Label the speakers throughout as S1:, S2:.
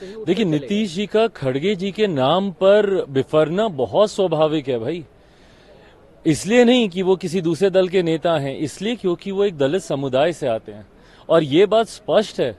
S1: देखिए, नीतीश जी का खड़गे जी के नाम पर बिफरना बहुत स्वाभाविक है भाई। इसलिए नहीं कि वो किसी दूसरे दल के नेता हैं, इसलिए क्योंकि वो एक दलित समुदाय से आते हैं। और ये बात स्पष्ट है,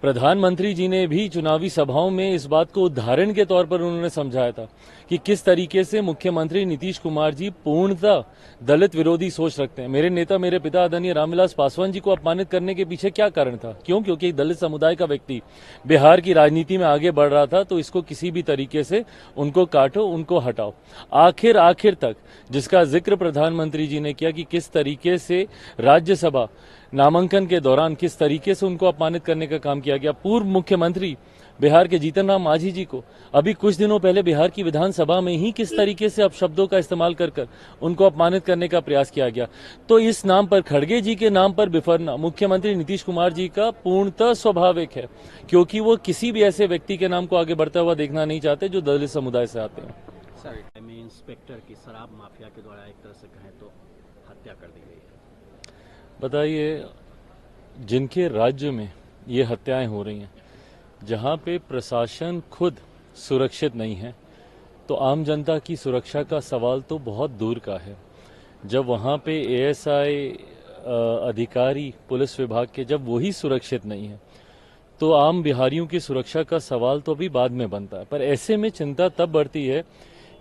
S1: प्रधानमंत्री जी ने भी चुनावी सभाओं में इस बात को उदाहरण के तौर पर उन्होंने समझाया था कि किस तरीके से मुख्यमंत्री नीतीश कुमार जी पूर्णतः दलित विरोधी सोच रखते हैं। मेरे नेता, मेरे पिता आदरणीय रामविलास पासवान जी को अपमानित करने के पीछे क्या कारण था? क्यों? क्योंकि एक दलित समुदाय का व्यक्ति बिहार की राजनीति में आगे बढ़ रहा था, तो इसको किसी भी तरीके से उनको काटो, उनको हटाओ। आखिर तक जिसका जिक्र प्रधानमंत्री जी ने किया कि किस तरीके से राज्यसभा नामांकन के दौरान किस तरीके से उनको अपमानित करने का काम किया गया। पूर्व मुख्यमंत्री बिहार के जीतन राम मांझी जी को अभी कुछ दिनों पहले बिहार की विधानसभा में ही किस तरीके से अपशब्दों का इस्तेमाल कर उनको अपमानित करने का प्रयास किया गया। तो इस नाम पर, खड़गे जी के नाम पर बिफरना मुख्यमंत्री नीतीश कुमार जी का पूर्णतः स्वाभाविक है, क्योंकि वो किसी भी ऐसे व्यक्ति के नाम को आगे बढ़ता हुआ देखना नहीं चाहते जो दलित समुदाय से आते हैं।
S2: सर, में इंस्पेक्टर की शराब माफिया के द्वारा एक तरह से कहें तो हत्या कर दी गई है।
S1: बताइए, जिनके राज्य में ये हत्याएं हो रही हैं, जहां पे प्रशासन खुद सुरक्षित नहीं है, तो आम जनता की सुरक्षा का सवाल तो बहुत दूर का है। जब वहां पे एएसआई अधिकारी पुलिस विभाग के जब वही सुरक्षित नहीं है, तो आम बिहारियों की सुरक्षा का सवाल तो अभी बाद में बनता है। पर ऐसे में चिंता तब बढ़ती है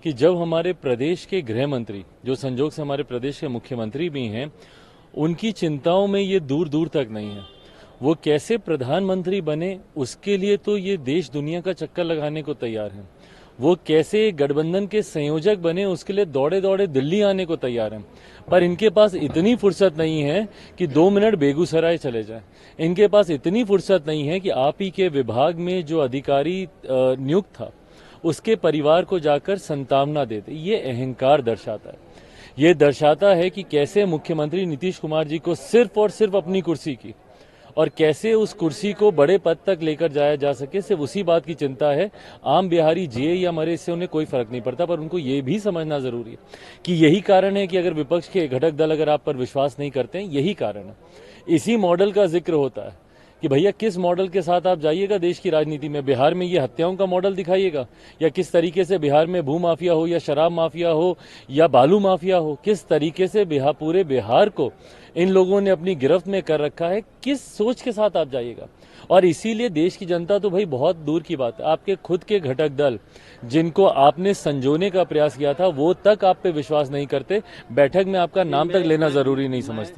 S1: कि जब हमारे प्रदेश के गृह मंत्री, जो संजोग से हमारे प्रदेश के मुख्यमंत्री भी हैं, उनकी चिंताओं में ये दूर दूर तक नहीं है। वो कैसे प्रधानमंत्री बने, उसके लिए तो ये देश दुनिया का चक्कर लगाने को तैयार है। वो कैसे गठबंधन के संयोजक बने, उसके लिए दौड़े दौड़े दिल्ली आने को तैयार हैं। पर इनके पास इतनी फुर्सत नहीं है कि 2 मिनट बेगूसराय चले जाएं। इनके पास इतनी फुर्सत नहीं है कि आप ही के विभाग में जो अधिकारी नियुक्त था, उसके परिवार को जाकर संतावना देते। ये अहंकार दर्शाता है। ये दर्शाता है कि कैसे मुख्यमंत्री नीतीश कुमार जी को सिर्फ और सिर्फ अपनी कुर्सी की, और कैसे उस कुर्सी को बड़े पद तक लेकर जाया जा सके, सिर्फ उसी बात की चिंता है। आम बिहारी जिए या मरे, इससे उन्हें कोई फर्क नहीं पड़ता। पर उनको ये भी समझना जरूरी है कि यही कारण है कि अगर विपक्ष के घटक दल अगर आप पर विश्वास नहीं करते हैं, यही कारण है। इसी मॉडल का जिक्र होता है कि भैया किस मॉडल के साथ आप जाइएगा देश की राजनीति में। बिहार में ये हत्याओं का मॉडल दिखाइएगा, या किस तरीके से बिहार में भू माफिया हो, या शराब माफिया हो, या बालू माफिया हो, किस तरीके से पूरे बिहार को इन लोगों ने अपनी गिरफ्त में कर रखा है, किस सोच के साथ आप जाइएगा। और इसीलिए देश की जनता तो भाई बहुत दूर की बात है, आपके खुद के घटक दल जिनको आपने संजोने का प्रयास किया था, वो तक आप पे विश्वास नहीं करते। बैठक में आपका नाम तक लेना जरूरी नहीं समझते।